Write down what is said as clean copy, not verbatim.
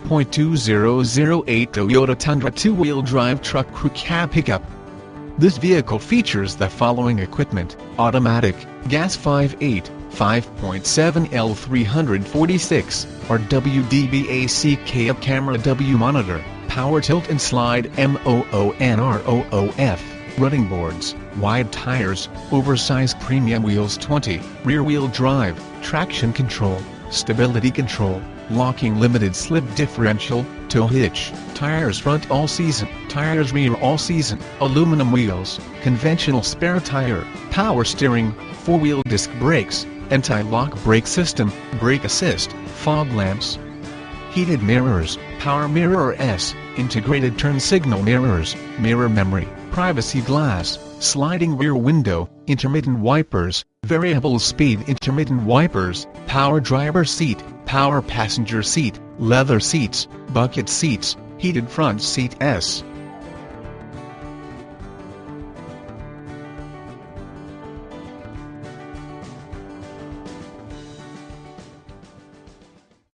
5.2008 Toyota Tundra two-wheel drive truck crew cab pickup. This vehicle features the following equipment: automatic, gas 5.8, 5.7 L346, RWDBAC cab camera W monitor, power tilt and slide MOONROOF, running boards, wide tires, oversized premium wheels 20, rear-wheel drive, traction control, stability control, locking limited slip differential, tow hitch, tires front all season, tires rear all season, aluminum wheels, conventional spare tire, power steering, four-wheel disc brakes, anti-lock brake system, brake assist, fog lamps, heated mirrors, power mirrors, integrated turn signal mirrors, mirror memory, privacy glass, sliding rear window, intermittent wipers, variable speed intermittent wipers, power driver seat, power passenger seat, leather seats, bucket seats, heated front seat S,